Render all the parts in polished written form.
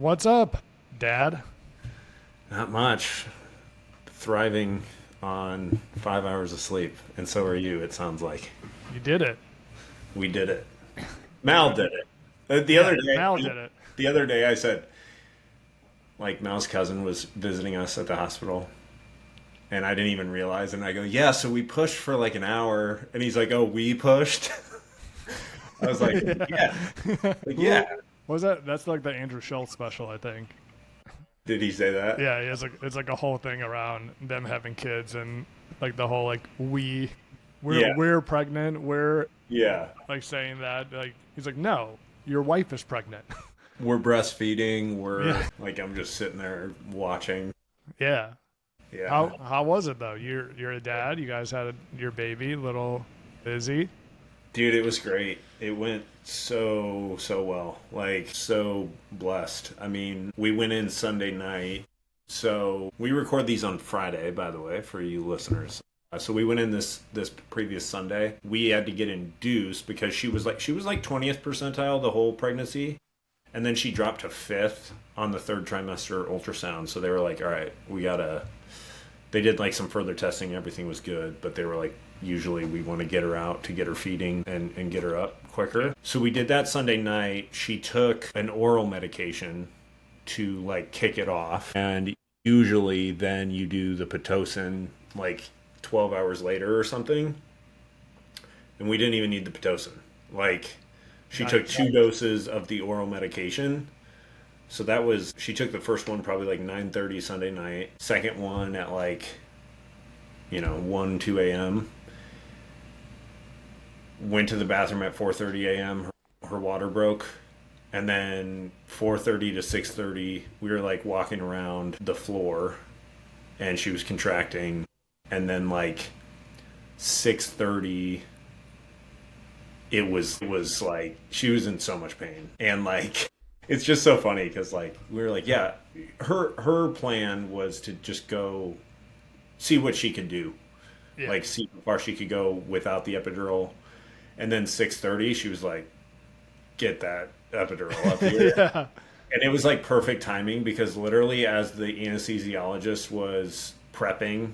What's up, Dad? Not much. Thriving on 5 hours of sleep, and so are you. It sounds like You did it. we did it. Mal did it. The Yeah, other day, Mal did it. the other day, I said like Mal's cousin was visiting us at the hospital, and I didn't even realize. And I go, "Yeah, so we pushed for like an hour," and he's like, "Oh, we pushed." I was like, "Yeah, like Who yeah." was that? That's like the Andrew Schultz special, I think. Did he say that? Yeah, it's like a whole thing around them having kids and like the whole like we're Yeah, we're pregnant. We're yeah. like saying that like he's like no, your wife is pregnant. We're breastfeeding. Yeah, We're like, I'm just sitting there watching. yeah. Yeah. How was it though? You're a dad. You guys had your baby, little Izzy. Dude, it was great. It went so well. Like so blessed. I mean, we went in Sunday night. So we record these on Friday, by the way, for you listeners. So we went in this previous Sunday. We had to get induced because she was like 20th percentile the whole pregnancy, and then she dropped to fifth on the third trimester ultrasound. So they were like, "All right, we gotta." They did like some further testing and everything was good, but they were like, usually we want to get her out to get her feeding and get her up quicker. So we did that Sunday night. She took an oral medication to like kick it off. And usually then you do the Pitocin like 12 hours later or something. And we didn't even need the Pitocin. Like she took Nice. 2 doses of the oral medication. So that was she took the first one probably like 9:30 Sunday night. Second one at like 1 2 a.m. Went to the bathroom at 4:30 a.m. Her water broke, and then 4:30 to 6:30 we were like walking around the floor, and she was contracting, and then like 6:30 it was like she was in so much pain, and like it's just so funny because like we were like, yeah, her plan was to just go see what she could do, Yeah. like see how far she could go without the epidural. And then 6:30 she was like, get that epidural up here. Yeah. And it was like perfect timing because literally as the anesthesiologist was prepping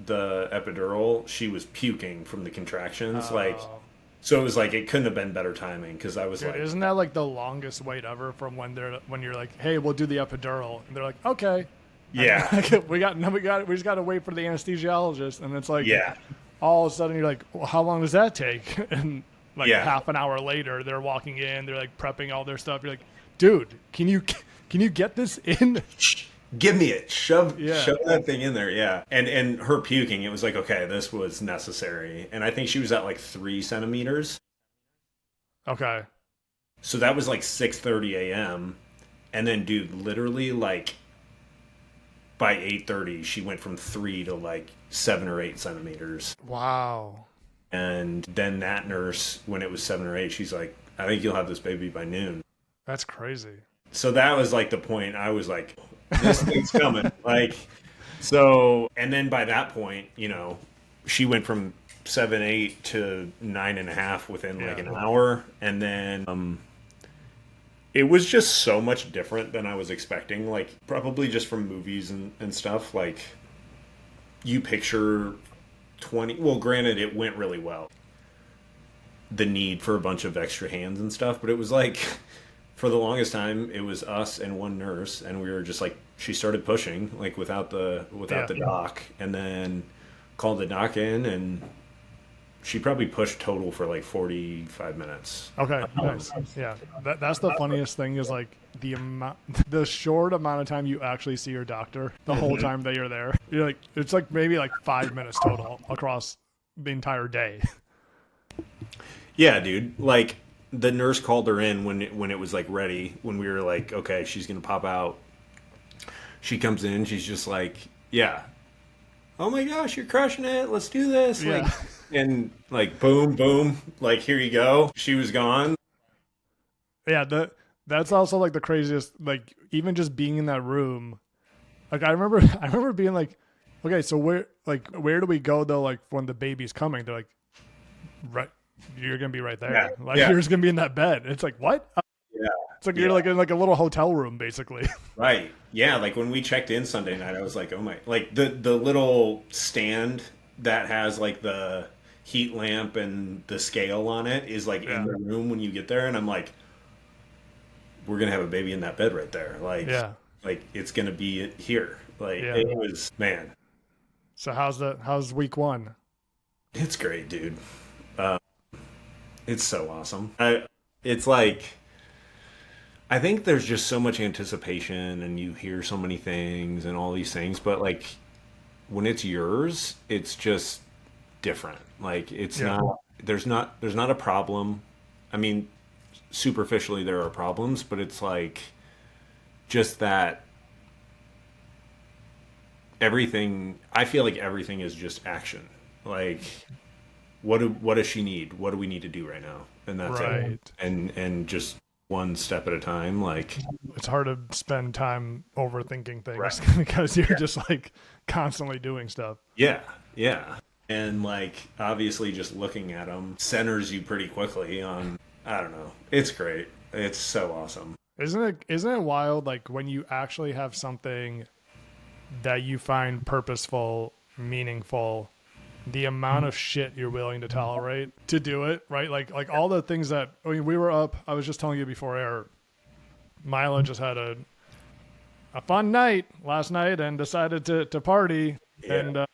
the epidural, she was puking from the contractions. Like, Oh. so it was like it couldn't have been better timing because I was Dude, like, isn't that like the longest wait ever from when you're like, hey, we'll do the epidural, and they're like, okay, and yeah, we just got to wait for the anesthesiologist, and it's like yeah, all of a sudden you're like, well, how long does that take? And like yeah, half an hour later, they're walking in, they're like prepping all their stuff. You're like, dude, can you get this in? give me it, Yeah. shove that thing in there, yeah. And her puking, it was like, okay, this was necessary, and I think she was at like 3 centimeters. Okay. So that was like 6:30 a.m. And then dude, literally like by 8:30 she went from 3 to like 7 or 8 centimeters. Wow. And then that nurse, when it was 7 or 8, she's like, I think you'll have this baby by noon. That's crazy. So that was like the point. I was like, this thing's coming. Like, so, and then by that point, she went from 7 8 to 9.5 within like Yeah. an hour. And then it was just so much different than I was expecting. Like, probably just from movies and stuff. Like, you picture 20, well, granted, it went really well. The need for a bunch of extra hands and stuff, but it was like, for the longest time, it was us and one nurse, and we were just like, she started pushing, like, without Yeah. the doc, and then called the doc in, and she probably pushed total for like 45 minutes. Okay, nice. Yeah, that's the funniest thing is like the short amount of time you actually see your doctor the whole time that you're there. You're like, it's like maybe like 5 minutes total across the entire day. Yeah, dude. Like the nurse called her in when it was like ready. When we were like, okay, she's gonna pop out. She comes in. She's just like, yeah. Oh my gosh, you're crushing it. Let's do this. Like, Yeah, and like, boom, boom. Like, here you go. She was gone. yeah. That's also like the craziest. Like even just being in that room. Like I remember being like, okay, so where do we go though? Like when the baby's coming, they're like, right, you're gonna be right Yeah, there. Like yeah, you're just gonna be in that bed. It's like what? Yeah. It's like Yeah. you're like in like a little hotel room, basically. Right. Yeah, like when we checked in Sunday night, I was like, "Oh my!" Like the little stand that has like the heat lamp and the scale on it is like in Yeah. the room when you get there, and I'm like, "We're gonna have a baby in that bed right there." Yeah. Like it's gonna be here. Like Yeah. it was, man, So how's week one? it's great, dude. Uh, it's so awesome. It's like I think there's just so much anticipation, and you hear so many things and all these things, but like when it's yours, it's just different. Like it's Yeah. not there's not a problem. I mean, superficially there are problems, but it's like just that everything I feel like everything is just action. Like what does she need? What do we need to do right now? And that's it. Right. And just one step at a time, like It's hard to spend time overthinking right. things because you're just like constantly doing stuff. Yeah, yeah. And like obviously just looking at them centers you pretty quickly on I don't know. It's great. It's so awesome. Isn't it wild like when you actually have something that you find purposeful, meaningful, the amount of shit you're willing to tolerate to do it, right? Like all the things that I mean, we were up. I was just telling you before air. Mila just had a fun night last night and decided to party, Yeah. and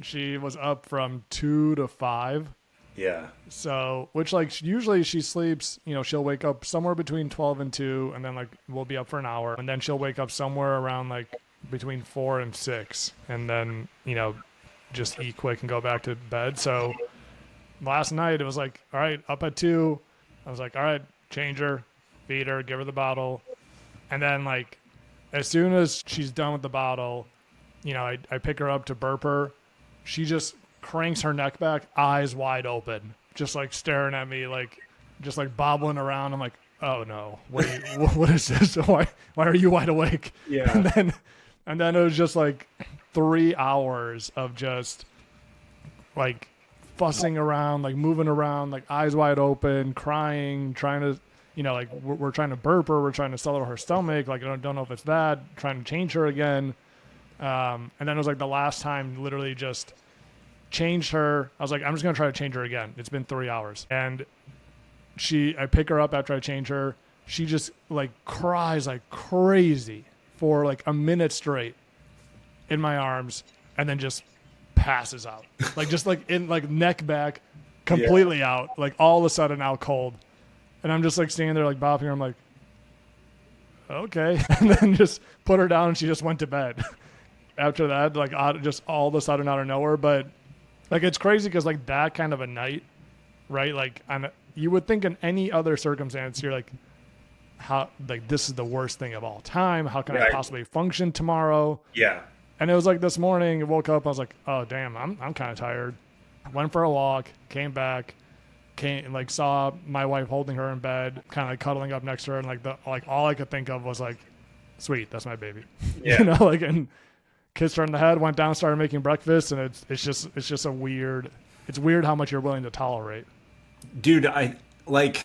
she was up from 2 to 5. Yeah. So, which like usually she sleeps, she'll wake up somewhere between 12 and 2, and then like we'll be up for an hour, and then she'll wake up somewhere around like between 4 and 6, and then just eat quick and go back to bed. So last night it was like, all right, up at 2. I was like, all right, change her, feed her, give her the bottle, and then like as soon as she's done with the bottle, I pick her up to burp her. She just cranks her neck back, eyes wide open, just like staring at me, like just like bobbling around. I'm like, oh no, wait, what is this? Why are you wide awake? Yeah. And then it was just like 3 hours of just like fussing around, like moving around, like eyes wide open, crying, trying to, like we're trying to burp her, we're trying to settle her stomach, like I don't know if it's that, trying to change her again. And then it was like the last time, literally just changed her. I was like, I'm just gonna try to change her again. It's been 3 hours, and I pick her up after I change her. She just like cries like crazy for like a minute straight in my arms, and then just passes out, like just like in like neck back, completely out, like all of a sudden out cold. And I'm just like standing there like bopping her. I'm like, okay, and then just put her down, and she just went to bed. After that, like just all of a sudden out of nowhere. But like it's crazy because like that kind of a night, right? Like you would think in any other circumstance, you're like, how like this is the worst thing of all time. How can I possibly function tomorrow? Yeah. And it was like this morning, I woke up, I was like, oh damn, I'm kind of tired. Went for a walk, came back, like saw my wife holding her in bed, kind of like cuddling up next to her, and like all I could think of was like, sweet, that's my baby. Yeah. Like and kissed her on the head, went down, started making breakfast, and it's just it's weird how much you're willing to tolerate. Dude, I like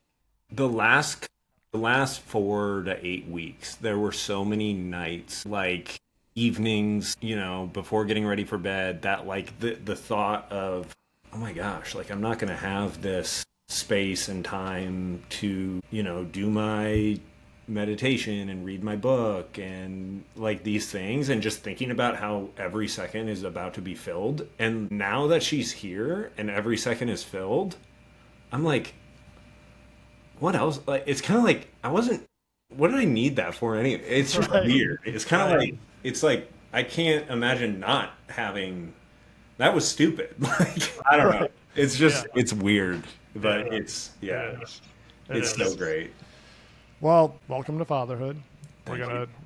the last 4 to 8 weeks, there were so many nights, like evenings, before getting ready for bed, that like the thought of, oh my gosh, like I'm not gonna have this space and time to, do my meditation and read my book and like these things, and just thinking about how every second is about to be filled. And now that she's here and every second is filled, I'm like, what else? Like it's kind of like what did I need that for anyway? It's just weird. It's kind of like it's like I can't imagine not having that. Was stupid. Like I don't know. It's just it's weird, but it's so great. Well, welcome to fatherhood. Thank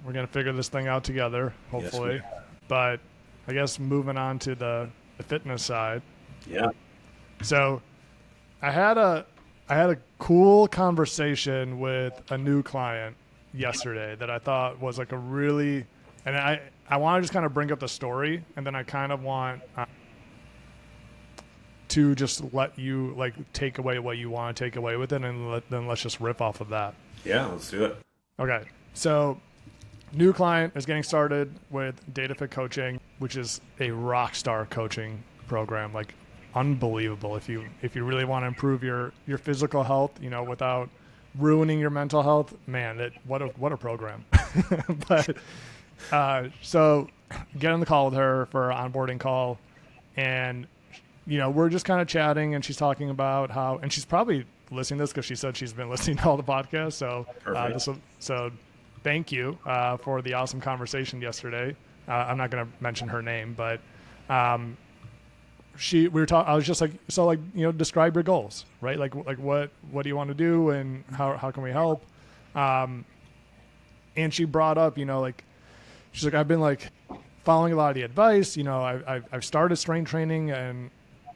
We're gonna figure this thing out together, hopefully. Yes, but I guess moving on to the fitness side. Yeah. So I had a cool conversation with a new client yesterday that I thought was like a really, and I want to just kind of bring up the story, and then I kind of want to just let you like take away what you want to take away with it, and then let's just riff off of that. Yeah, let's do it. Okay. So new client is getting started with DataFit coaching, which is a rock star coaching program. Like unbelievable. If you really want to improve your physical health, without ruining your mental health, man, what a program. But so get on the call with her for our onboarding call, and we're just kind of chatting, and she's talking about how, and she's probably listening to this because she said she's been listening to all the podcasts. So thank you for the awesome conversation yesterday. I'm not going to mention her name, but we were talking. I was just like, describe your goals, right? Like what do you want to do, and how can we help? And she brought up, she's like, I've been following a lot of the advice. I've started strength training, and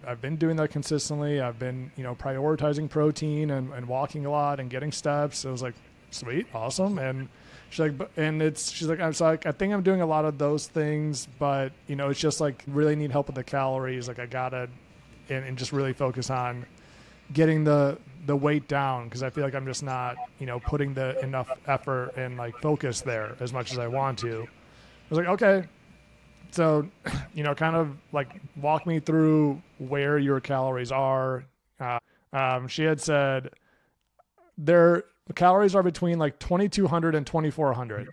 I've been doing that consistently. I've been, prioritizing protein and walking a lot and getting steps. It was like, sweet, awesome. And she's like, I think I'm doing a lot of those things, but it's just really need help with the calories. I gotta, and just really focus on getting the weight down, because I feel like I'm just not, putting the enough effort and focus there as much as I want to. I was like, okay. So, kind of walk me through where your calories are. She had said their calories are between 2,200 and 2,400.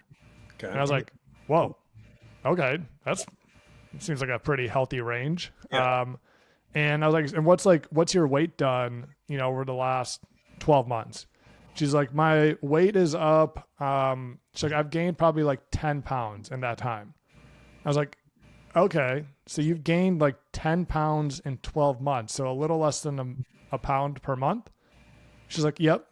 Okay. And I was like, whoa, okay. It seems like a pretty healthy range. Yeah. And I was like, and what's your weight done, over the last 12 months? She's like, my weight is up. She's like, I've gained probably 10 pounds in that time. I was like, okay, so you've gained 10 pounds in 12 months, so a little less than a pound per month? She's like, yep.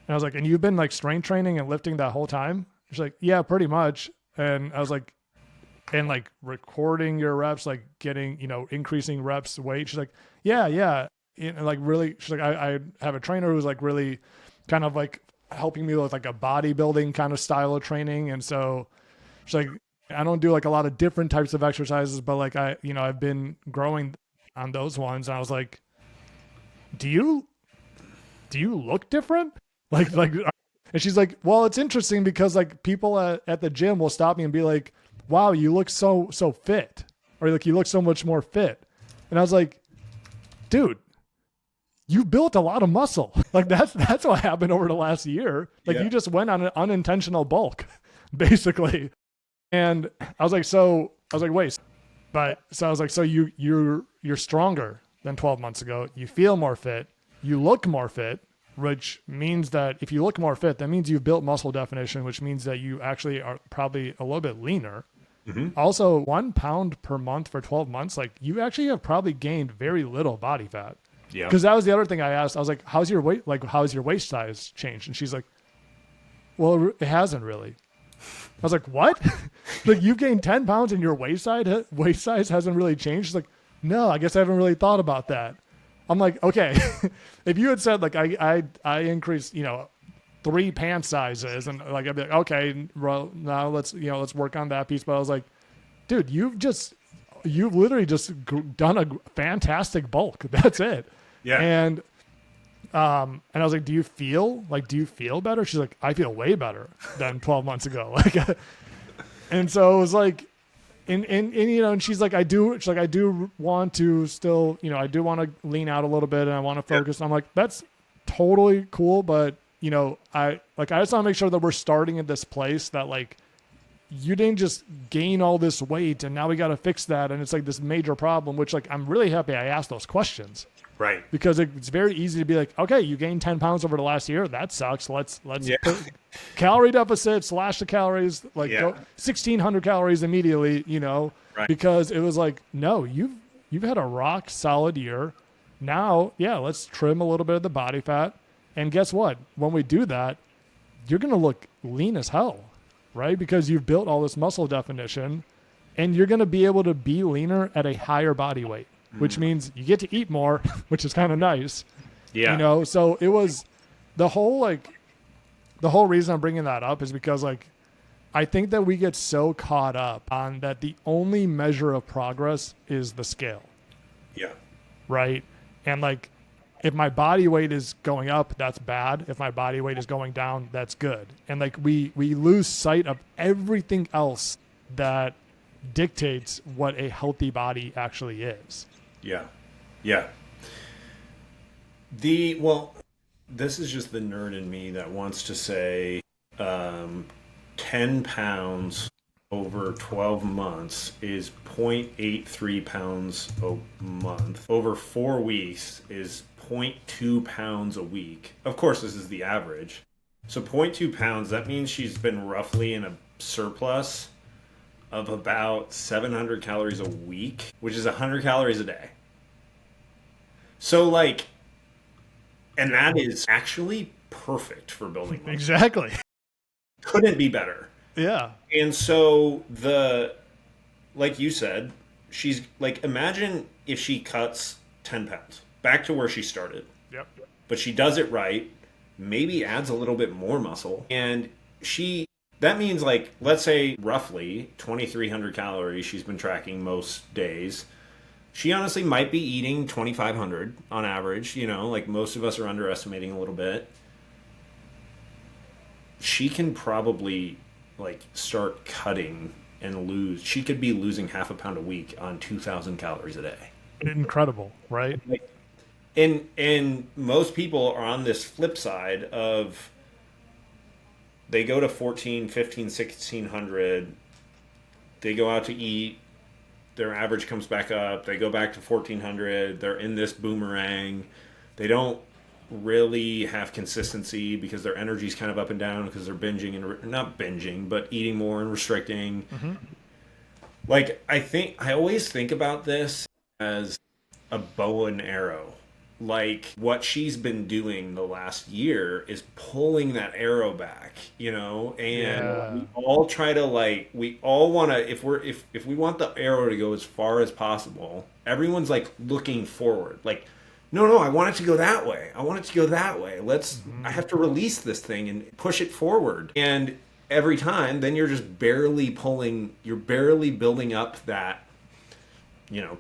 And I was like, and you've been strength training and lifting that whole time? She's like, yeah, pretty much. And I was like, and recording your reps, getting, increasing reps weight? She's like, yeah. And really, she's like, I have a trainer who's really kind of helping me with a bodybuilding kind of style of training. And so she's like, I don't do a lot of different types of exercises, but I've been growing on those ones. And I was like, do you look different? And she's like, well, it's interesting because people at the gym will stop me and be like, wow, you look so fit, or you look so much more fit. And I was like, dude, you built a lot of muscle. That's what happened over the last year. You just went on an unintentional bulk, basically. And I was like, wait, but so I was like, so you're stronger than 12 months ago. You feel more fit. You look more fit, which means that if you look more fit, that means you've built muscle definition, which means that you actually are probably a little bit leaner. Mm-hmm. Also, 1 pound per month for 12 months, you actually have probably gained very little body fat. Yeah. Because that was the other thing I asked. I was like, how's your weight? How's your waist size changed? And she's like, well, it hasn't really. I was like, what? You've gained 10 pounds and your waist size hasn't really changed? She's like, no, I guess I haven't really thought about that. I'm like, okay. If you had said I increased, 3 pant sizes, and I'd be like, okay, well, now let's work on that piece. But I was like, dude, you've literally just done a fantastic bulk. That's it. Yeah. And I was like, do you feel better? She's like, I feel way better than 12 months ago. And so it was and she's like, I do want to still, I do want to lean out a little bit and I want to focus. Yeah. I'm like, that's totally cool. But I just want to make sure that we're starting at this place that you didn't just gain all this weight and now we got to fix that. And it's this major problem, which I'm really happy I asked those questions. Right. Because it's very easy to be like, okay, you gained 10 pounds over the last year. That sucks. Let's put calorie deficit, slash the calories, go 1,600 calories immediately, right. Because it was no, you've had a rock solid year. Now, let's trim a little bit of the body fat. And guess what? When we do that, you're going to look lean as hell, right? Because you've built all this muscle definition and you're going to be able to be leaner at a higher body weight. Which means you get to eat more, which is kind of nice. Yeah. So it was the whole reason I'm bringing that up is because I think that we get so caught up on that the only measure of progress is the scale. Yeah. Right. And if my body weight is going up, that's bad. If my body weight is going down, that's good. And like we lose sight of everything else that dictates what a healthy body actually is. Yeah. Yeah. This is just the nerd in me that wants to say 10 pounds over 12 months is 0.83 pounds a month. Over 4 weeks is 0.2 pounds a week. Of course, this is the average. So 0.2 pounds, that means she's been roughly in a surplus of about 700 calories a week, which is 100 calories a day. So like, and that is actually perfect for building muscle. Exactly. Couldn't be better. Yeah. And so like you said, she's like, imagine if she cuts 10 pounds back to where she started. Yep. But she does it right, maybe adds a little bit more muscle. And that means like, let's say roughly 2,300 calories she's been tracking most days. She honestly might be eating 2,500 on average, like most of us are underestimating a little bit. She can probably like start cutting and lose. She could be losing half a pound a week on 2,000 calories a day. Incredible, right? And most people are on this flip side of they go to 14, 15, 1,600. They go out to eat. Their average comes back up. They go back to 1,400. They're in this boomerang. They don't really have consistency because their energy's kind of up and down because they're binging and not binging, but eating more and restricting. Mm-hmm. Like, I always think about this as a bow and arrow. Like, what she's been doing the last year is pulling that arrow back, and we all try to we all want to, if we want the arrow to go as far as possible, everyone's like looking forward, like, no, I want it to go that way. I want it to go that way. I have to release this thing and push it forward. And every time, then you're just barely building up that,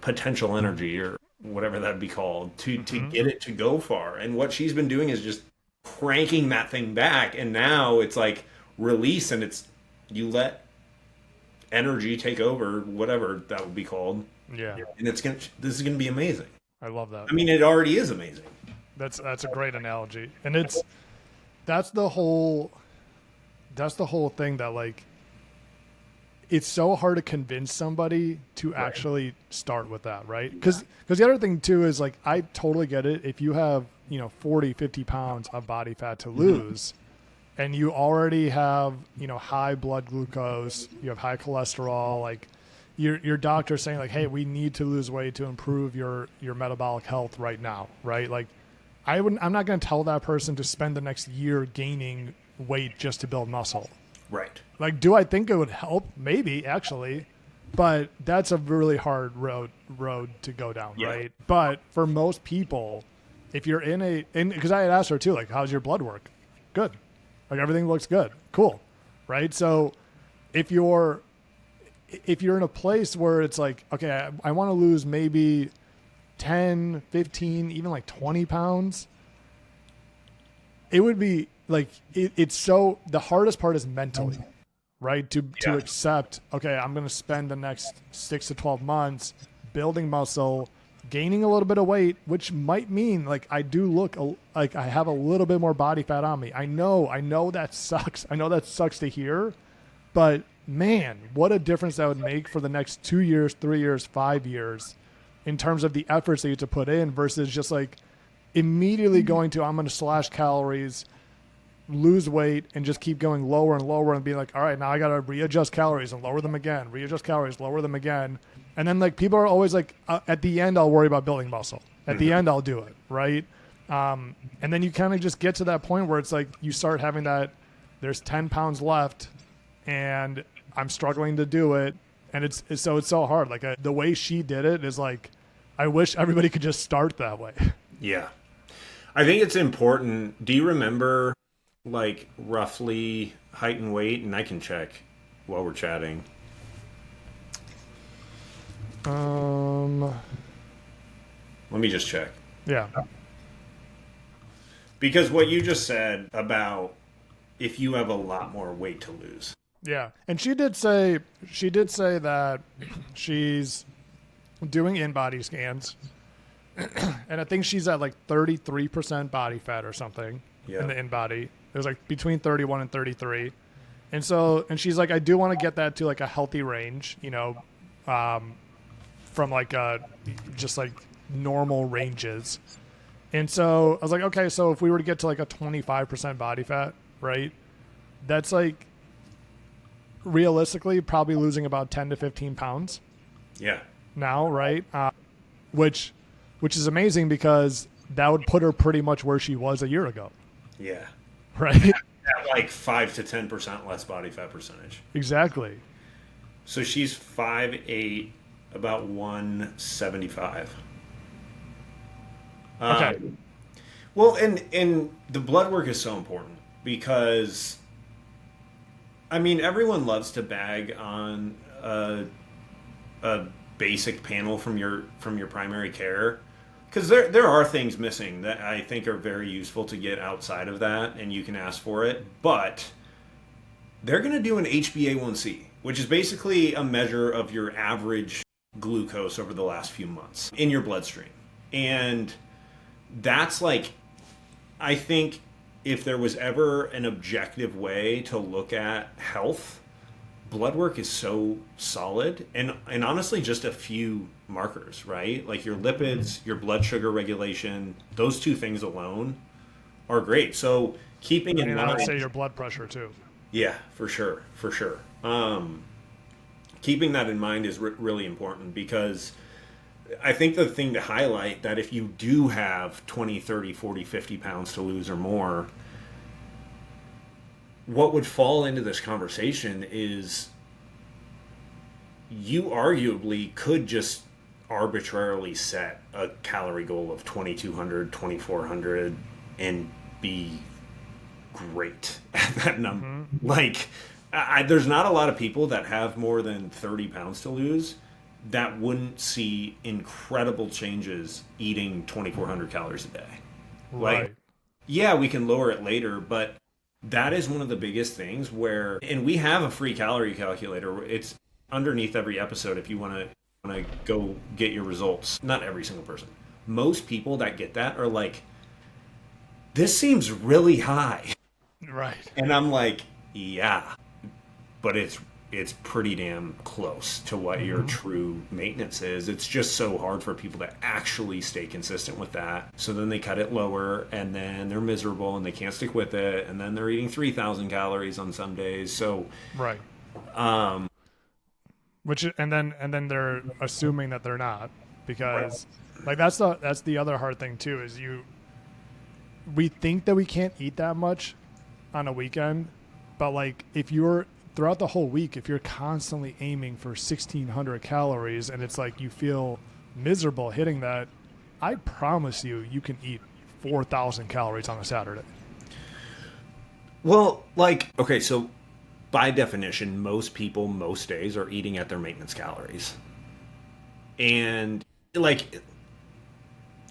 potential energy or whatever that'd be called to get it to go far. And what she's been doing is just cranking that thing back. And now it's like release, and you let energy take over, whatever that would be called. Yeah. And this is going to be amazing. I love that. I mean, it already is amazing. That's a great analogy. And that's the whole thing that like, it's so hard to convince somebody to actually start with that, right? Because the other thing too is like, I totally get it. If you have 40, 50 pounds of body fat to lose, and you already have high blood glucose, you have high cholesterol, like your doctor's saying like, hey, we need to lose weight to improve your metabolic health right now, right? Like, I'm not going to tell that person to spend the next year gaining weight just to build muscle. Right. Like, do I think it would help? Maybe, actually. But that's a really hard road to go down, right? But for most people, if you're because I had asked her too, like, how's your blood work? Good. Like, everything looks good. Cool. Right? So if you're in a place where it's like, okay, I want to lose maybe 10, 15, even like 20 pounds, it would be like, it's so, the hardest part is mentally, right? To accept, okay, I'm going to spend the next 6 to 12 months building muscle, gaining a little bit of weight, which might mean like I do look like I have a little bit more body fat on me. I know that sucks. I know that sucks to hear, but man, what a difference that would make for the next 2 years, 3 years, 5 years in terms of the efforts that you have to put in versus just like immediately going to, I'm going to slash calories, lose weight, and just keep going lower and lower and be like, all right, now I got to readjust calories and lower them again, readjust calories, lower them again. And then like people are always like, at the end, I'll worry about building muscle. At the end, I'll do it. Right. And then you kind of just get to that point where it's like, you start having that, there's 10 pounds left and I'm struggling to do it. And it's so hard. Like the way she did it is like, I wish everybody could just start that way. Yeah. I think it's important. Do you remember like roughly height and weight? And I can check while we're chatting. Let me just check. Yeah. Because what you just said about if you have a lot more weight to lose. Yeah. And she did say that she's doing in-body scans. And I think she's at like 33% body fat or something in the in-body. It was like between 31 and 33. And she's like, I do want to get that to like a healthy range, you know, from like just like normal ranges. And so I was like, okay, so if we were to get to like a 25% body fat, right? That's like realistically probably losing about 10 to 15 pounds. Yeah. Now, right? Which is amazing because that would put her pretty much where she was a year ago. Yeah. Right? At like 5 to 10% less body fat percentage. Exactly. So she's 5'8", about 175. Okay. Well, and the blood work is so important because, I mean, everyone loves to bag on a basic panel from your primary care, because there are things missing that I think are very useful to get outside of that, and you can ask for it. But they're going to do an HbA1c, which is basically a measure of your average glucose over the last few months in your bloodstream. And that's like, I think if there was ever an objective way to look at health, blood work is so solid, and honestly just a few markers, right? Like your lipids, your blood sugar regulation, those two things alone are great. So keeping in mind, I would say your blood pressure too. Yeah, for sure. Keeping that in mind is really important, because I think the thing to highlight that if you do have 20, 30, 40, 50 pounds to lose or more, what would fall into this conversation is you arguably could just arbitrarily set a calorie goal of 2,200, 2,400 and be great at that number. Mm-hmm. Like, there's not a lot of people that have more than 30 pounds to lose that wouldn't see incredible changes eating 2,400 calories a day. Right. Like, yeah, we can lower it later, but that is one of the biggest things where, and we have a free calorie calculator. It's underneath every episode if you want to go get your results. Not every single person. Most people that get that are like, this seems really high. Right. And I'm like, yeah, but it's pretty damn close to what your true maintenance is. It's just so hard for people to actually stay consistent with that. So then they cut it lower, and then they're miserable and they can't stick with it, and then they're eating 3,000 calories on some days. So right. And then they're assuming that they're not, because like that's the other hard thing too, is we think that we can't eat that much on a weekend, but like if you're throughout the whole week, if you're constantly aiming for 1,600 calories and it's like you feel miserable hitting that, I promise you can eat 4,000 calories on a Saturday. Well, like, okay, so by definition, most people, most days are eating at their maintenance calories. And like,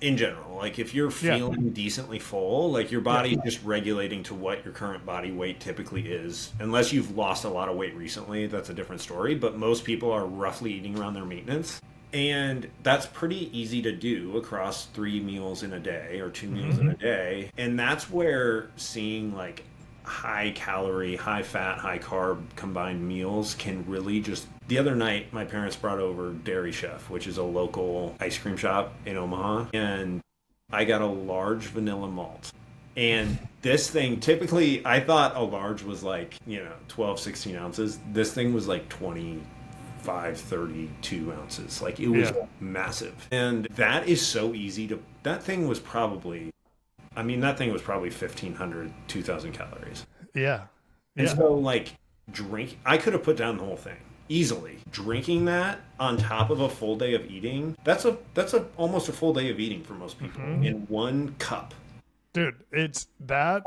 in general, like if you're feeling decently full, like your body's just regulating to what your current body weight typically is. Unless you've lost a lot of weight recently, that's a different story. But most people are roughly eating around their maintenance. And that's pretty easy to do across 3 meals in a day or 2 meals in a day. And that's where seeing like high calorie, high fat, high carb combined meals can really just... The other night, my parents brought over Dairy Chef, which is a local ice cream shop in Omaha, and I got a large vanilla malt. And this thing, typically, I thought a large was like, 12, 16 ounces. This thing was like 25, 32 ounces. Like, it was massive. And that is so easy to... That thing was probably 1,500, 2,000 calories. Yeah. And so, like, I could have put down the whole thing easily. Drinking that on top of a full day of eating, that's almost a full day of eating for most people in one cup. Dude, it's that,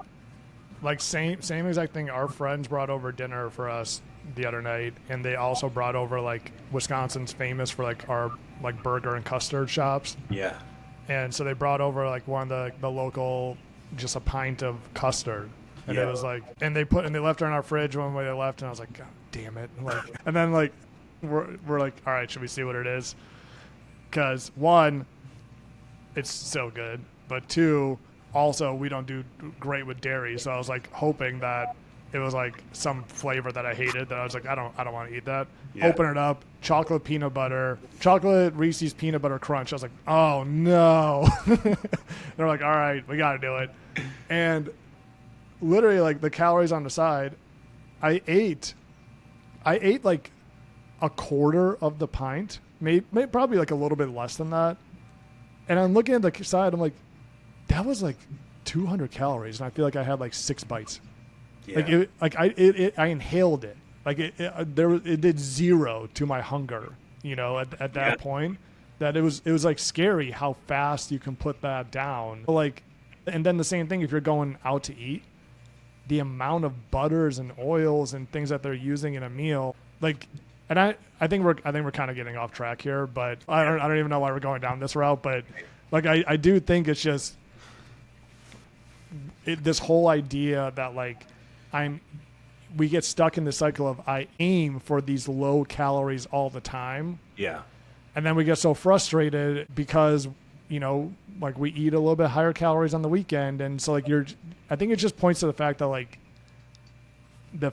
like, same exact thing. Our friends brought over dinner for us the other night, and they also brought over, like, Wisconsin's famous for, like, our, like, burger and custard shops. Yeah. And so they brought over like one of the local just a pint of custard. And Yeah. it was like, and they left her in our fridge when they left, and I was like, God damn it! Like, and then like, we're like, all right, should we see what it is? Because one, it's so good, but two, also we don't do great with dairy, so I was like hoping that it was like some flavor that I hated, that I was like, I don't want to eat that. Yeah. Open it up, chocolate Reese's peanut butter crunch. I was like, oh no. They're like, all right, we got to do it. And literally, like, the calories on the side, I ate like a quarter of the pint, maybe probably like a little bit less than that. And I'm looking at the side, I'm like, that was like 200 calories, and I feel like I had like 6 bites. Yeah. I inhaled it. Like it did zero to my hunger, at that point. That it was like scary how fast you can put that down. Like, and then the same thing if you're going out to eat, the amount of butters and oils and things that they're using in a meal, like, and I think we're kind of getting off track here, but I don't even know why we're going down this route, but like I do think it's just this whole idea that like we get stuck in the cycle of I aim for these low calories all the time. Yeah. And then we get so frustrated because, like we eat a little bit higher calories on the weekend. And so like I think it just points to the fact that like the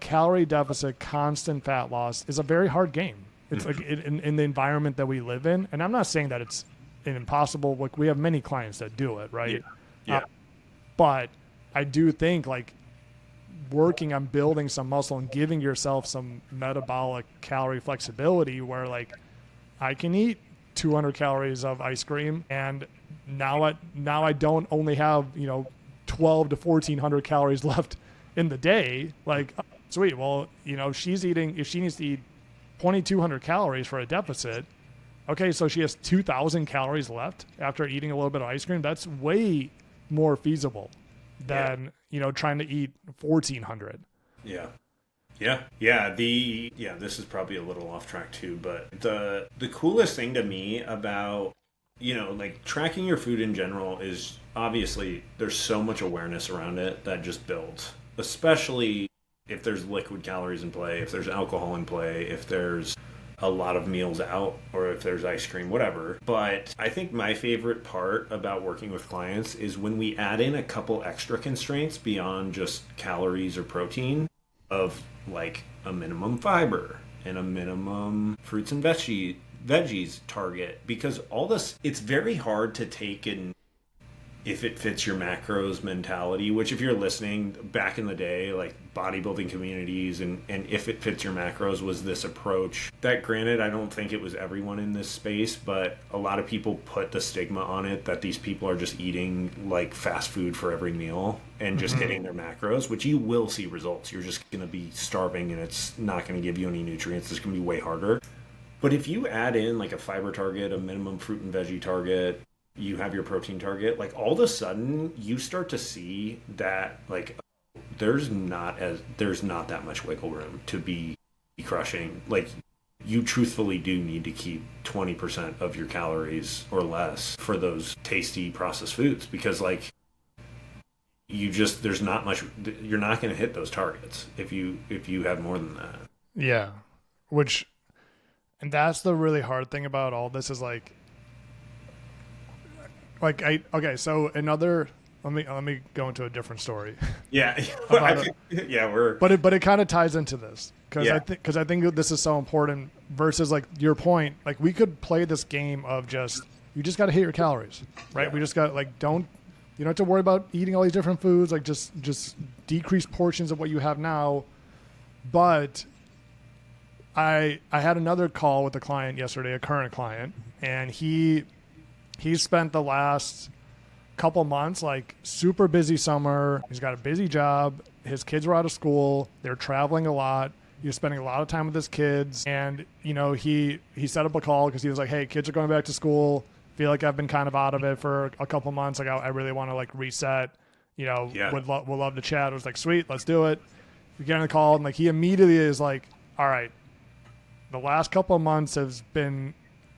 calorie deficit, constant fat loss is a very hard game. It's like in the environment that we live in. And I'm not saying that it's an impossible, like we have many clients that do it, right? Yeah. But I do think like working on building some muscle and giving yourself some metabolic calorie flexibility where like I can eat 200 calories of ice cream and now I don't only have 12 to 1400 calories left in the day. Like, sweet, well, if she needs to eat 2200 calories for a deficit, okay, so she has 2000 calories left after eating a little bit of ice cream. That's way more feasible than trying to eat 1400. This is probably a little off track too, but the coolest thing to me about like tracking your food in general is obviously there's so much awareness around it that just builds, especially if there's liquid calories in play, if there's alcohol in play, if there's a lot of meals out, or if there's ice cream, whatever. But I think my favorite part about working with clients is when we add in a couple extra constraints beyond just calories or protein, of like a minimum fiber and a minimum fruits and veggies target. Because all this, it's very hard to take in if it fits your macros mentality, which if you're listening back in the day, like bodybuilding communities and if it fits your macros was this approach that, granted, I don't think it was everyone in this space, but a lot of people put the stigma on it that these people are just eating like fast food for every meal and just hitting their macros, which you will see results. You're just going to be starving and it's not going to give you any nutrients. It's going to be way harder. But if you add in like a fiber target, a minimum fruit and veggie target, you have your protein target, like all of a sudden you start to see that like there's not that much wiggle room to be crushing. Like you truthfully do need to keep 20% of your calories or less for those tasty processed foods, because like there's not much, you're not going to hit those targets if you have more than that. Yeah. And that's the really hard thing about all this is so another, let me go into a different story. Yeah. But it kind of ties into this because I think this is so important versus like your point. Like we could play this game of you just got to hit your calories, right? Yeah. We just got you don't have to worry about eating all these different foods. Like just decrease portions of what you have now. But I had another call with a client yesterday, a current client, and he spent the last couple months, like super busy summer. He's got a busy job. His kids were out of school. They're traveling a lot. He was spending a lot of time with his kids. And, he set up a call because he was like, hey, kids are going back to school. Feel like I've been kind of out of it for a couple months. Like I really want to like reset, would love to chat. I was like, sweet, let's do it. We get on the call and like, he immediately is like, all right, the last couple of months has been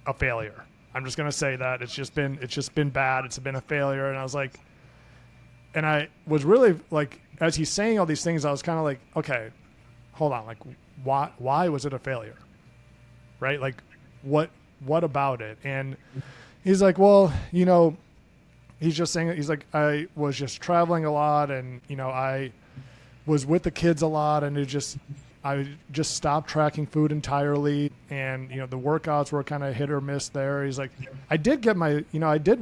a failure. I'm just going to say that it's just been bad. It's been a failure. And I was like, And I was really like, as he's saying all these things, I was kind of like, okay, hold on. Like, why was it a failure? Right? Like, what about it? And he's like, well, you know, he's just saying, he's like, I was just traveling a lot, and, you know, I was with the kids a lot, and I just stopped tracking food entirely. And, you know, the workouts were kind of hit or miss there. He's like, I did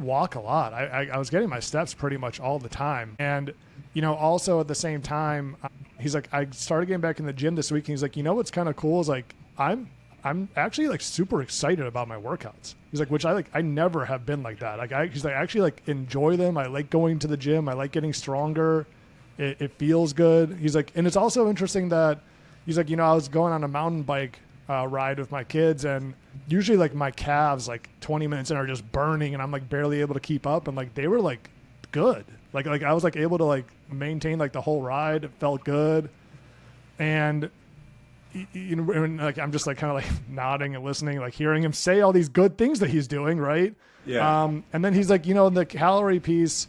walk a lot. I was getting my steps pretty much all the time. And, you know, also at the same time, he's like, I started getting back in the gym this week. And he's like, you know, what's kind of cool is like, I'm actually like super excited about my workouts. He's like, which I never have been like that. He's like, I actually like enjoy them. I like going to the gym. I like getting stronger. It feels good. He's like, and it's also interesting that he's like, you know, I was going on a mountain bike ride with my kids, and usually like my calves like 20 minutes in are just burning, and I'm like barely able to keep up. And like, they were like good. Like I was like able to like maintain like the whole ride. It felt good. And you know, and like I'm just like kind of like nodding and listening, like hearing him say all these good things that he's doing, right? Yeah. And then he's like, you know, the calorie piece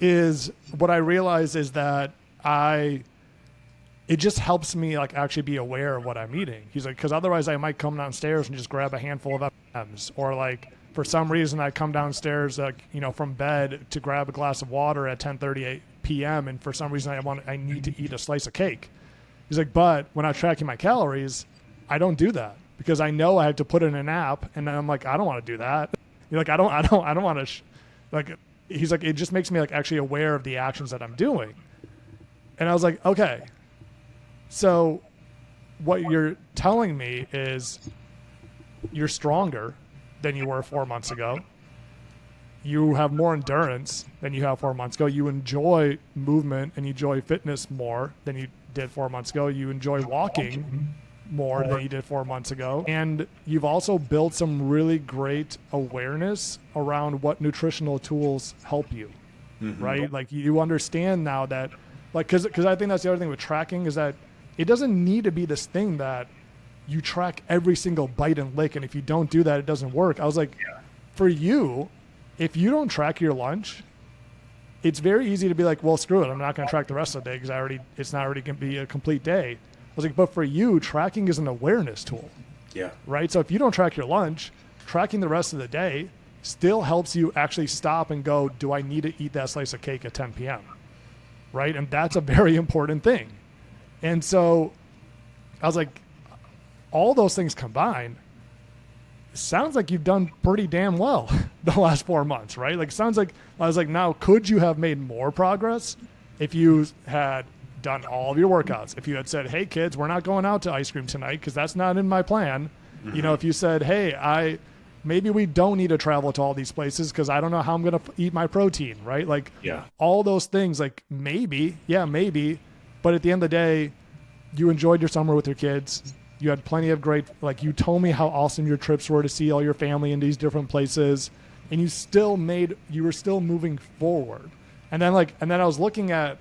is what I realize is that it just helps me like actually be aware of what I'm eating. He's like, because otherwise I might come downstairs and just grab a handful of M&Ms, or like for some reason I come downstairs like, you know, from bed to grab a glass of water at 10:38 p.m. and for some reason I need to eat a slice of cake. He's like, but when I'm tracking my calories, I don't do that because I know I have to put in an app, and I'm like, I don't want to do that. You're like, I don't want to like. He's like, it just makes me like actually aware of the actions that I'm doing. And I was like, okay, so what you're telling me is you're stronger than you were 4 months ago. You have more endurance than you have 4 months ago. You enjoy movement and you enjoy fitness more than you did 4 months ago. You enjoy walking more than you did 4 months ago. And you've also built some really great awareness around what nutritional tools help you, right? Like you understand now that, like, because I think that's the other thing with tracking is that it doesn't need to be this thing that you track every single bite and lick, and if you don't do that, it doesn't work. I was like, for you, if you don't track your lunch, it's very easy to be like, well, screw it, I'm not going to track the rest of the day because it's not already going to be a complete day. I was like, but for you, tracking is an awareness tool. Yeah. Right? So if you don't track your lunch, tracking the rest of the day still helps you actually stop and go, do I need to eat that slice of cake at 10 p.m.? Right? And that's a very important thing. And so I was like, all those things combined, sounds like you've done pretty damn well the last 4 months, right? Like, sounds like, I was like, now, could you have made more progress if you had done all of your workouts? If you had said, hey kids, we're not going out to ice cream tonight because that's not in my plan. You know, if you said, hey, maybe we don't need to travel to all these places because I don't know how I'm going to eat my protein, right? Like, all those things, like maybe, but at the end of the day, you enjoyed your summer with your kids. You had plenty of great, like, you told me how awesome your trips were to see all your family in these different places, and you were still moving forward. And then I was looking at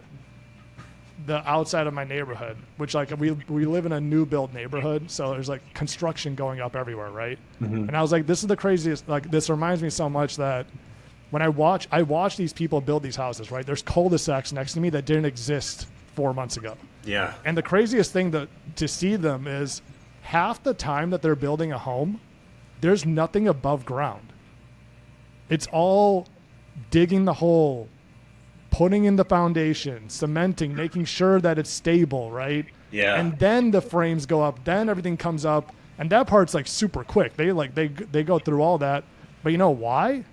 the outside of my neighborhood, which like we live in a new build neighborhood, so there's like construction going up everywhere, right? And I was like, this is the craziest. Like, this reminds me so much that when I watch these people build these houses, right? There's cul-de-sacs next to me that didn't exist 4 months ago. Yeah. And the craziest thing to see them is half the time that they're building a home, there's nothing above ground. It's all digging the hole, putting in the foundation, cementing, making sure that it's stable, right? Yeah. And then the frames go up, then everything comes up, and that part's like super quick. They go through all that. But you know why?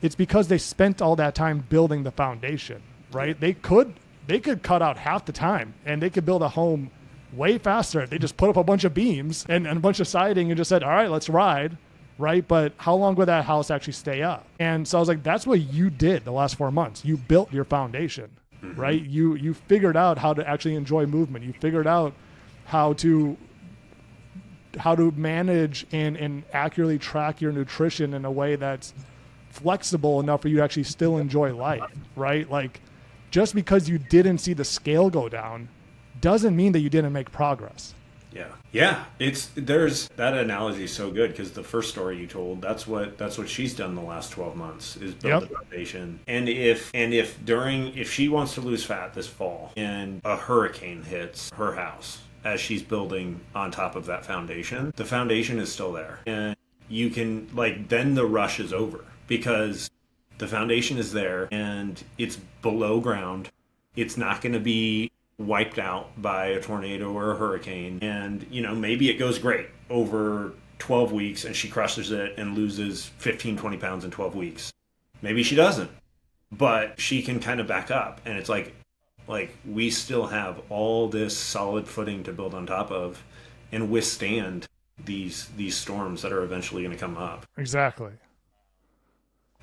It's because they spent all that time building the foundation, right? They could cut out half the time and they could build a home way faster. They just put up a bunch of beams and a bunch of siding and just said, all right, let's ride. Right? But how long would that house actually stay up? And so I was like, that's what you did the last 4 months. You built your foundation, right? You figured out how to actually enjoy movement. You figured out how to manage and accurately track your nutrition in a way that's flexible enough for you to actually still enjoy life, right? Like, just because you didn't see the scale go down doesn't mean that you didn't make progress. Yeah. There's that analogy is so good because the first story you told, that's what she's done the last 12 months is build the foundation. And if she wants to lose fat this fall and a hurricane hits her house as she's building on top of that foundation, the foundation is still there. And you can then the rush is over because the foundation is there and it's below ground. It's not going to be wiped out by a tornado or a hurricane. And, maybe it goes great over 12 weeks and she crushes it and loses 15, 20 pounds in 12 weeks. Maybe she doesn't, but she can kind of back up. And it's like we still have all this solid footing to build on top of and withstand these storms that are eventually going to come up. Exactly.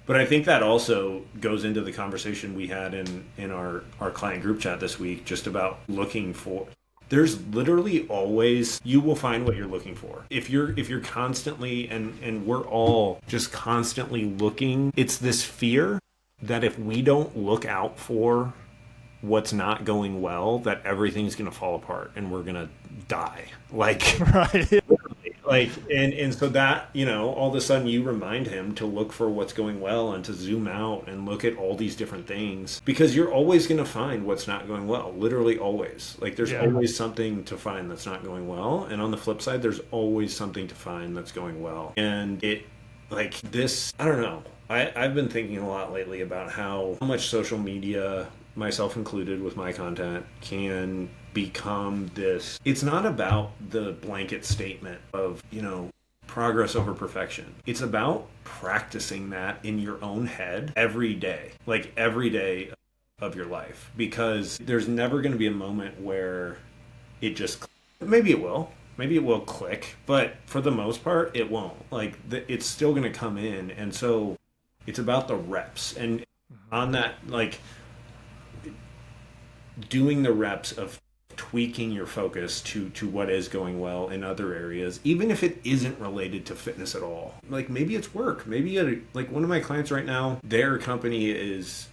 But I think that also goes into the conversation we had in our client group chat this week, just about looking for. There's literally always, you will find what you're looking for. If you're constantly, and we're all just constantly looking, it's this fear that if we don't look out for what's not going well, that everything's going to fall apart and we're going to die. Right. And so that, all of a sudden you remind him to look for what's going well and to zoom out and look at all these different things, because you're always going to find what's not going well. Literally always. There's always something to find that's not going well. And on the flip side, there's always something to find that's going well. And I don't know. I've been thinking a lot lately about how much social media, myself included with my content, can become this. It's not about the blanket statement of, progress over perfection. It's about practicing that in your own head every day, every day of your life, because there's never going to be a moment where it just, maybe it will click, but for the most part, it won't. It's still going to come in. And so it's about the reps, and on that, doing the reps of tweaking your focus to what is going well in other areas, even if it isn't related to fitness at all. Maybe it's work. Maybe one of my clients right now, their company is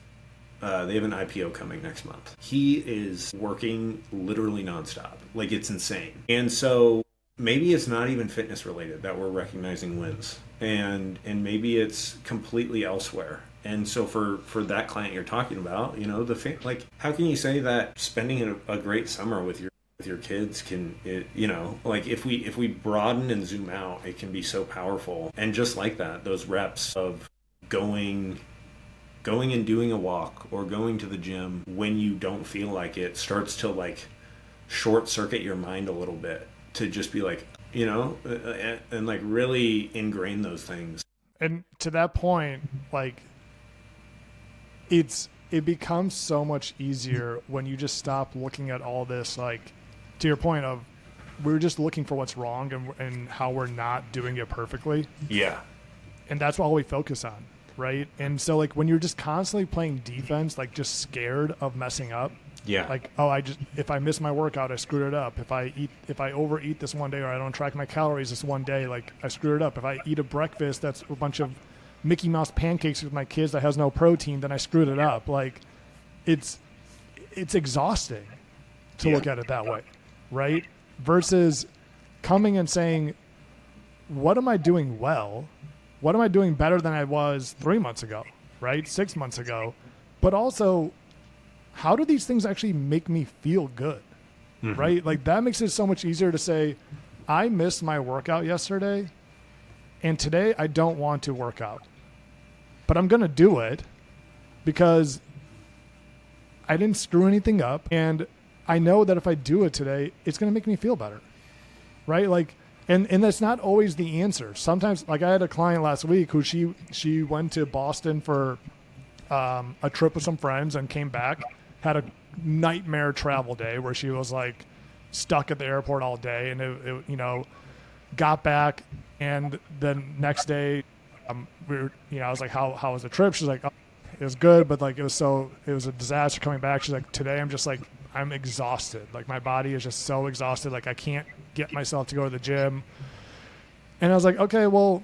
they have an IPO coming next month. He is working literally nonstop. It's insane. And so maybe it's not even fitness related that we're recognizing wins, and maybe it's completely elsewhere. And so for that client you're talking about, how can you say that spending a great summer with your kids if we broaden and zoom out, it can be so powerful. And just like that, those reps of going and doing a walk or going to the gym when you don't feel like it starts to short circuit your mind a little bit, to just be and really ingrain those things. And to that point, it becomes so much easier when you just stop looking at all this, to your point of, we're just looking for what's wrong and how we're not doing it perfectly. Yeah. And that's all we focus on, right? And so when you're just constantly playing defense, just scared of messing up. Yeah. If I miss my workout, I screwed it up. If I overeat this one day, or I don't track my calories this one day, I screwed it up. If I eat a breakfast that's a bunch of Mickey Mouse pancakes with my kids that has no protein, then I screwed it up. It's exhausting to look at it that way, right? Versus coming and saying, what am I doing well? What am I doing better than I was 3 months ago, right? 6 months ago? But also, how do these things actually make me feel good, right? That makes it so much easier to say, I missed my workout yesterday, and today I don't want to work out, but I'm going to do it because I didn't screw anything up. And I know that if I do it today, it's going to make me feel better. Right. And that's not always the answer. Sometimes, I had a client last week who she went to Boston for a trip with some friends and came back, had a nightmare travel day where she was stuck at the airport all day. And it got back, and the next day, I was like, how was the trip? She's like, oh, it was good, but it was a disaster coming back. She's like, today I'm just I'm exhausted. My body is just so exhausted. I can't get myself to go to the gym. And I was like, okay, well,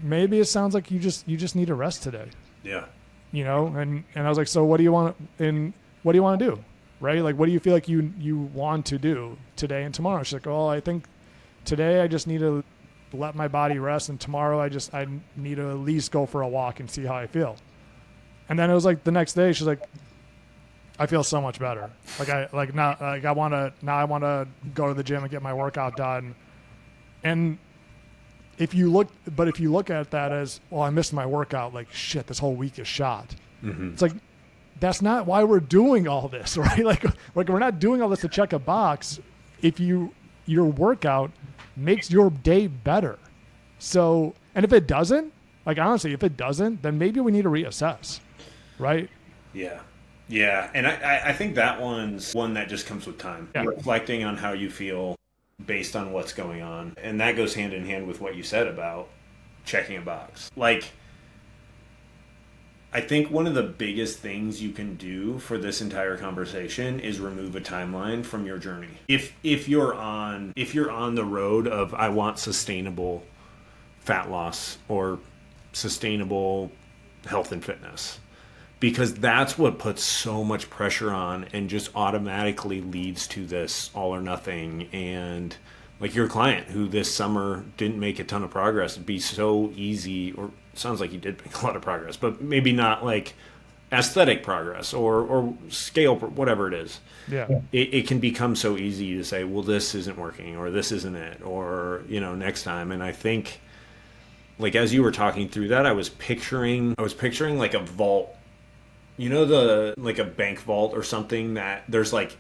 maybe it sounds like you just need a rest today. Yeah. And I was like, so what do you want to do? right? Like, what do you feel like you want to do today and tomorrow? She's like, oh, I think today I just need to let my body rest, and tomorrow I need to at least go for a walk and see how I feel. And then it was like the next day, she's like, I feel so much better. I want to go to the gym and get my workout done. And if you look at that as, well, I missed my workout, like, shit, this whole week is shot. Mm-hmm. It's like, that's not why we're doing all this, right? Like we're not doing all this to check a box. If your workout makes your day better. So, and if it doesn't, like, honestly, if it doesn't, then maybe we need to reassess, right? Yeah. Yeah. And I think that one's one that just comes with time. Yeah. Reflecting on how you feel based on what's going on. And that goes hand in hand with what you said about checking a box. Like, I think one of the biggest things you can do for this entire conversation is remove a timeline from your journey. If you're on the road of, I want sustainable fat loss or sustainable health and fitness, because that's what puts so much pressure on and just automatically leads to this all or nothing. And like your client who this summer didn't make a ton of progress, it'd be so easy, or sounds like he did make a lot of progress, but maybe not like aesthetic progress or scale, whatever it is. Yeah. It can become so easy to say, well, this isn't working, or this isn't it, or, next time. And I think, like, as you were talking through that, I was picturing like a vault, like a bank vault or something, that there's like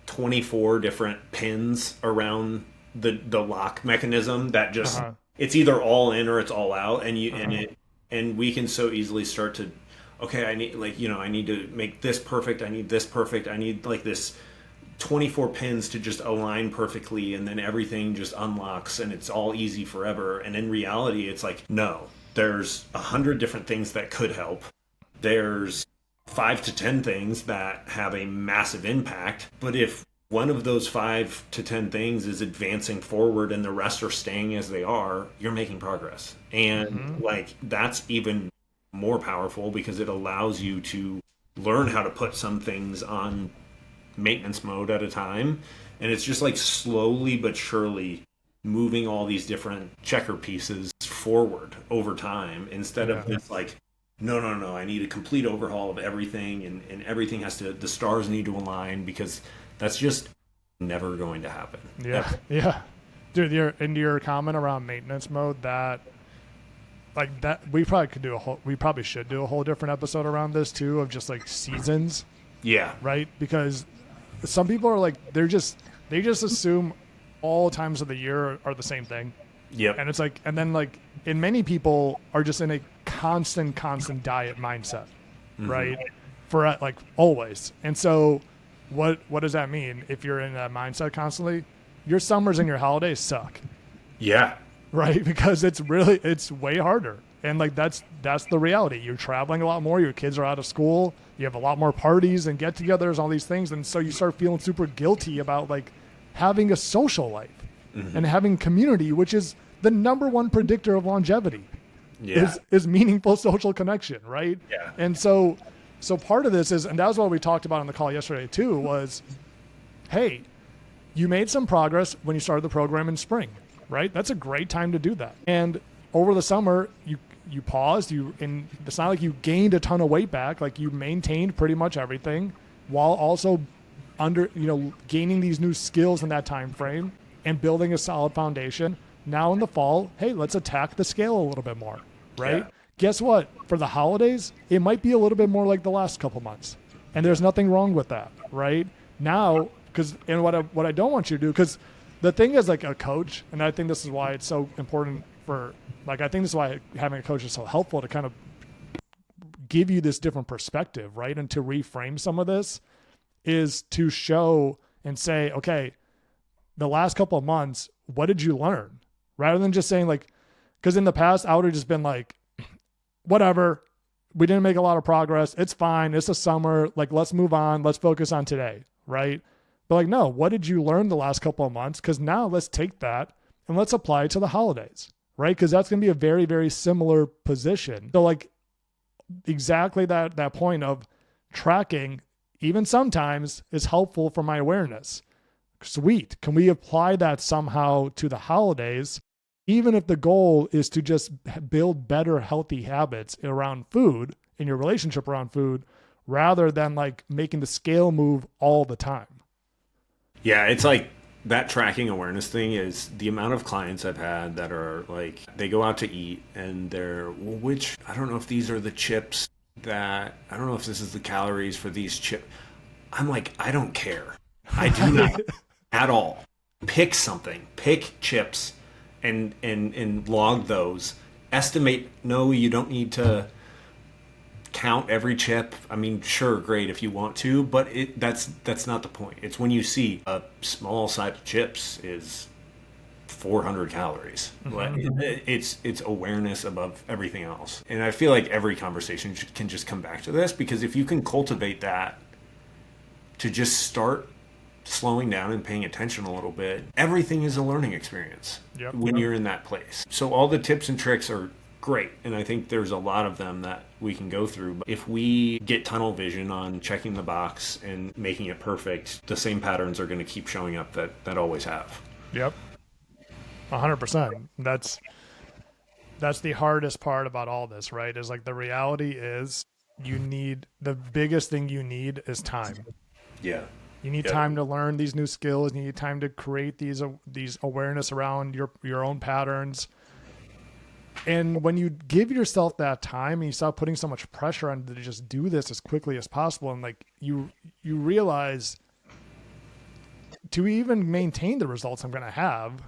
24 different pins around the lock mechanism that just, it's either all in or it's all out. And we can so easily start to, okay, I need to make this perfect. I need this perfect. I need like this 24 pins to just align perfectly. And then everything just unlocks and it's all easy forever. And in reality, it's like, no, there's 100 different things that could help. There's 5 to 10 things that have a massive impact. But if one of those 5 to 10 things is advancing forward and the rest are staying as they are, you're making progress. And like, that's even more powerful because it allows you to learn how to put some things on maintenance mode at a time. And it's just like slowly but surely moving all these different checker pieces forward over time, instead of this like, no, I need a complete overhaul of everything, and everything the stars need to align, because that's just never going to happen. Yeah. Ever. Yeah. Dude, your comment around maintenance mode, that we probably should do a whole different episode around this too, of just like seasons. Yeah. Right? Because some people are like, they just assume all times of the year are the same thing. Yep. And it's like, and then like, and many people are just in a constant diet mindset, right? For like always. And so what does that mean? If you're in that mindset constantly, your summers and your holidays suck. Yeah. Right? Because it's way harder. And like, that's the reality. You're traveling a lot more. Your kids are out of school. You have a lot more parties and get-togethers, all these things. And so you start feeling super guilty about like having a social life and having community, which is the number one predictor of longevity. Yeah. Is meaningful social connection, right? Yeah. And so part of this is, and that was what we talked about on the call yesterday too, was, hey, you made some progress when you started the program in spring, right? That's a great time to do that. And over the summer, you paused, and it's not like you gained a ton of weight back, like you maintained pretty much everything while also gaining these new skills in that time frame and building a solid foundation. Now in the fall, hey, let's attack the scale a little bit more, right? Yeah. Guess what? For the holidays, it might be a little bit more like the last couple months. And there's nothing wrong with that, right? Now, and what I don't want you to do, because the thing is, like, a coach, and I think this is why it's so important I think this is why having a coach is so helpful, to kind of give you this different perspective, right? And to reframe some of this is to show and say, okay, the last couple of months, what did you learn? Rather than just saying like, because in the past I would have just been like, whatever, we didn't make a lot of progress. It's fine. It's a summer. Like, let's move on. Let's focus on today. Right. But like, no, what did you learn the last couple of months? Because now let's take that and let's apply it to the holidays. Right. Because that's going to be a very, very similar position. So like, exactly that point of tracking, even sometimes, is helpful for my awareness. Sweet. Can we apply that somehow to the holidays? Even if the goal is to just build better, healthy habits around food, in your relationship around food, rather than like making the scale move all the time. Yeah, it's like that tracking awareness thing is the amount of clients I've had that are like, they go out to eat and they're, well, which, I don't know if these are the chips that, I don't know if this is the calories for these chips. I'm like, I don't care. I do not at all. Pick something, pick chips and log those. Estimate, no, you don't need to count every chip. I mean, sure, great if you want to, but that's not the point. It's when you see a small side of chips is 400 calories. It's awareness above everything else. And I feel like every conversation can just come back to this, because if you can cultivate that to just start slowing down and paying attention a little bit, everything is a learning experience when you're in that place. So all the tips and tricks are great, and I think there's a lot of them that we can go through. But if we get tunnel vision on checking the box and making it perfect, the same patterns are going to keep showing up that always have. Yep. 100%. That's the hardest part about all this, right? Is like the reality is the biggest thing you need is time. Yeah. You need time to learn these new skills. You need time to create these awareness around your own patterns. And when you give yourself that time and you stop putting so much pressure on to just do this as quickly as possible, and like you realize to even maintain the results I'm going to have,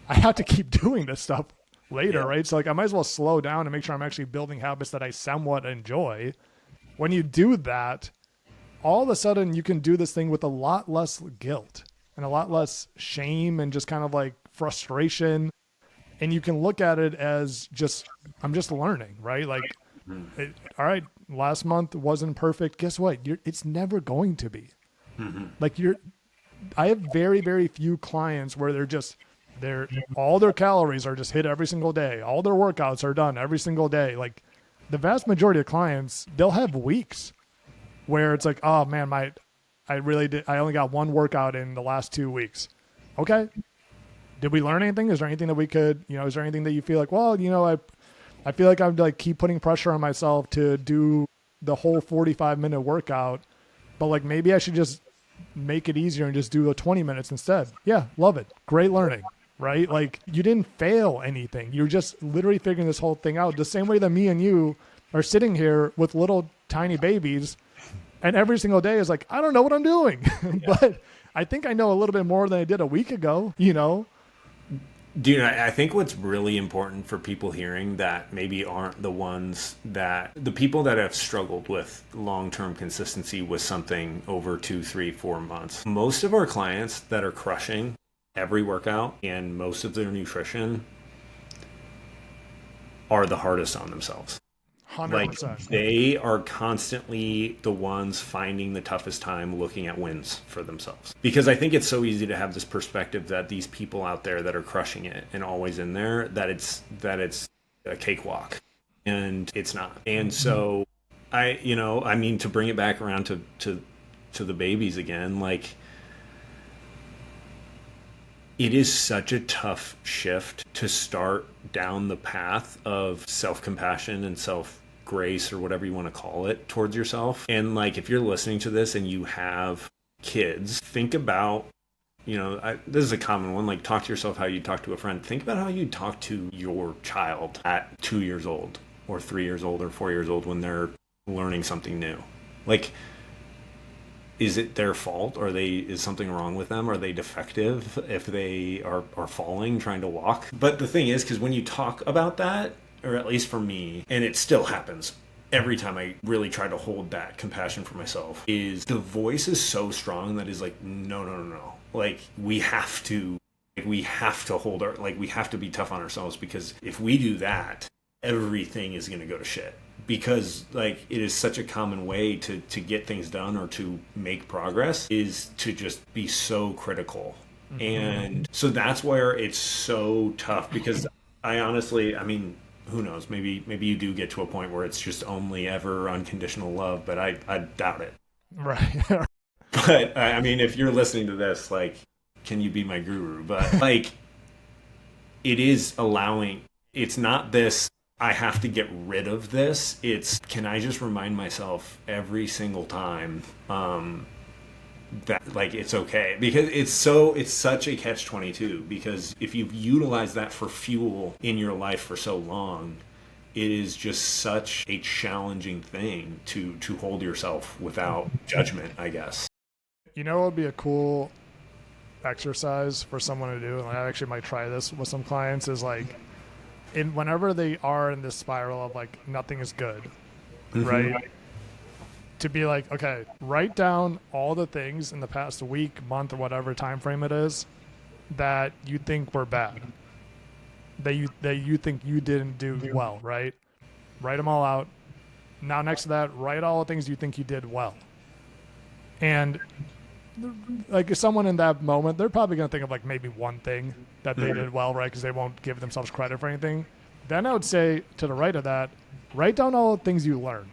I have to keep doing this stuff later, right? So like I might as well slow down and make sure I'm actually building habits that I somewhat enjoy. When you do that, all of a sudden you can do this thing with a lot less guilt and a lot less shame and just kind of like frustration. And you can look at it as I'm just learning, right? Like, all right, last month wasn't perfect. Guess what? It's never going to be. Like I have very, very few clients where all their calories are just hit every single day. All their workouts are done every single day. Like the vast majority of clients, they'll have weeks where it's like, oh man, I only got one workout in the last 2 weeks. Okay. Did we learn anything? Is there anything that we could, is there anything that you feel like, well, I feel like I'm like keep putting pressure on myself to do the whole 45-minute workout, but like maybe I should just make it easier and just do the 20 minutes instead. Yeah. Love it. Great learning, right? Like you didn't fail anything. You're just literally figuring this whole thing out the same way that me and you are sitting here with little tiny babies. And every single day is like, I don't know what I'm doing, but I think I know a little bit more than I did a week ago, Dude, I think what's really important for people hearing that maybe aren't the people that have struggled with long-term consistency with something over 2, 3, 4 months. Most of our clients that are crushing every workout and most of their nutrition are the hardest on themselves. 100%. Like they are constantly the ones finding the toughest time looking at wins for themselves. Because I think it's so easy to have this perspective that these people out there that are crushing it and always in there, that it's a cakewalk, and it's not. And so to bring it back around to the babies again, like it is such a tough shift to start down the path of self-compassion and self-grace, or whatever you want to call it, towards yourself. And like, if you're listening to this and you have kids, think about, this is a common one, like talk to yourself how you talk to a friend. Think about how you talk to your child at 2 years old or 3 years old or 4 years old when they're learning something new. Like, is it their fault? Is something wrong with them? Are they defective if they are falling trying to walk? But the thing is, because when you talk about that, or at least for me, and it still happens every time I really try to hold that compassion for myself, is the voice is so strong that is like, no. Like we have to hold we have to be tough on ourselves, because if we do that, everything is going to go to shit. Because like it is such a common way to get things done or to make progress is to just be so critical. And so that's where it's so tough, because I honestly, who knows, maybe you do get to a point where it's just only ever unconditional love, but I doubt it. Right. But I mean, if you're listening to this, like, can you be my guru? But like, it is allowing, it's not this, I have to get rid of this. It's, can I just remind myself every single time that like it's okay? Because it's such a catch 22, because if you've utilized that for fuel in your life for so long, it is just such a challenging thing to hold yourself without judgment, I guess. You know, it would be a cool exercise for someone to do, and I actually might try this with some clients, is like, in whenever they are in this spiral of like nothing is good, right? To be like, okay, write down all the things in the past week, month, or whatever time frame it is that you think were bad, that you think you didn't do well, right? Write them all out. Now next to that, write all the things you think you did well. And like, if someone in that moment, they're probably going to think of like maybe one thing that they did well, right? Because they won't give themselves credit for anything. Then I would say, to the right of that, write down all the things you learned.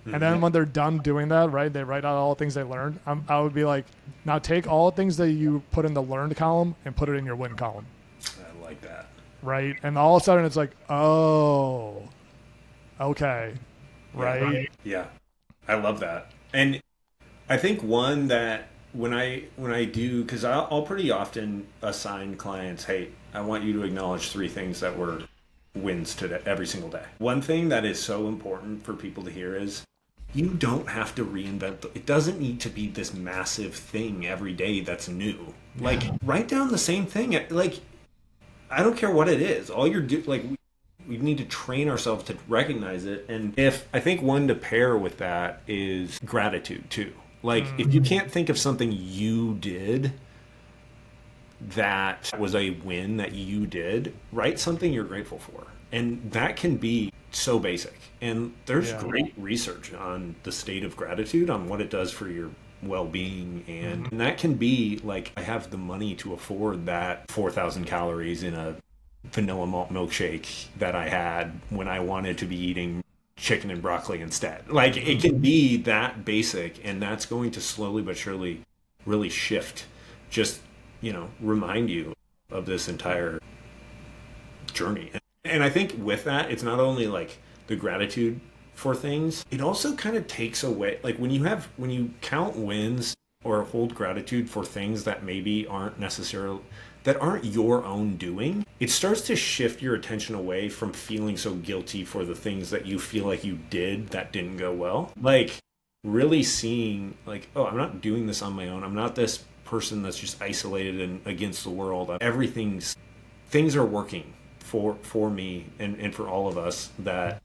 And then when they're done doing that, right, they write out all the things they learned. I would be like, now take all the things that you put in the learned column and put it in your win column. I like that. Right? And all of a sudden it's like, oh, okay, right? Yeah, I love that. And I think one that when I do, because I'll pretty often assign clients, hey, I want you to acknowledge 3 things that were wins today every single day. One thing that is so important for people to hear is, you don't have to reinvent it doesn't need to be this massive thing every day that's new. Like, write down the same thing. Like, I don't care what it is. All you're doing, like, we need to train ourselves to recognize it. And if I think one to pair with that is gratitude too. Like, if you can't think of something you did that was a win that you did, write something you're grateful for. And that can be so basic. And there's great research on the state of gratitude, on what it does for your well-being. And that can be like, I have the money to afford that 4,000 calories in a vanilla malt milkshake that I had when I wanted to be eating chicken and broccoli instead. Like, it can be that basic, and that's going to slowly but surely really shift, just, remind you of this entire journey. And I think with that, it's not only like the gratitude for things, it also kind of takes away, like, when you count wins or hold gratitude for things that maybe aren't your own doing, it starts to shift your attention away from feeling so guilty for the things that you feel like you did that didn't go well. Like, really seeing like, oh, I'm not doing this on my own. I'm not this person that's just isolated and against the world. Things are working for me and for all of us, that,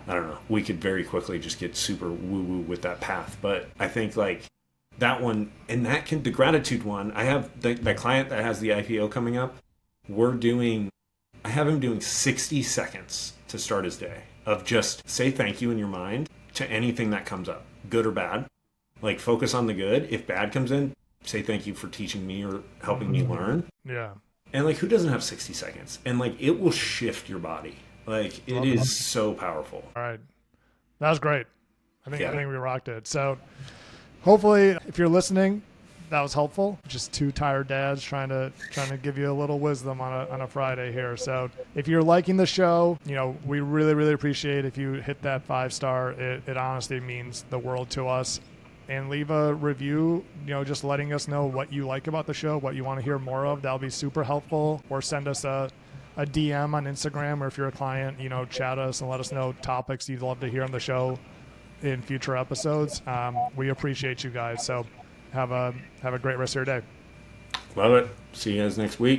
I don't know, we could very quickly just get super woo-woo with that path. But I think like that one, and the gratitude one, I have the client that has the IPO coming up, I have him doing 60 seconds to start his day of just say thank you in your mind to anything that comes up, good or bad. Like, focus on the good. If bad comes in, say thank you for teaching me or helping me learn. Yeah. And like, who doesn't have 60 seconds? And like, it will shift your body. Like, it is so powerful. All right. That was great. I think we rocked it. So hopefully, if you're listening, that was helpful. Just 2 tired dads trying to give you a little wisdom on a Friday here. So if you're liking the show, we really, really appreciate if you hit that 5-star. It honestly means the world to us. And leave a review, just letting us know what you like about the show, what you want to hear more of. That'll be super helpful. Or send us a DM on Instagram, or if you're a client, chat us and let us know topics you'd love to hear on the show in future episodes. We appreciate you guys. So have a great rest of your day. Love it. See you guys next week.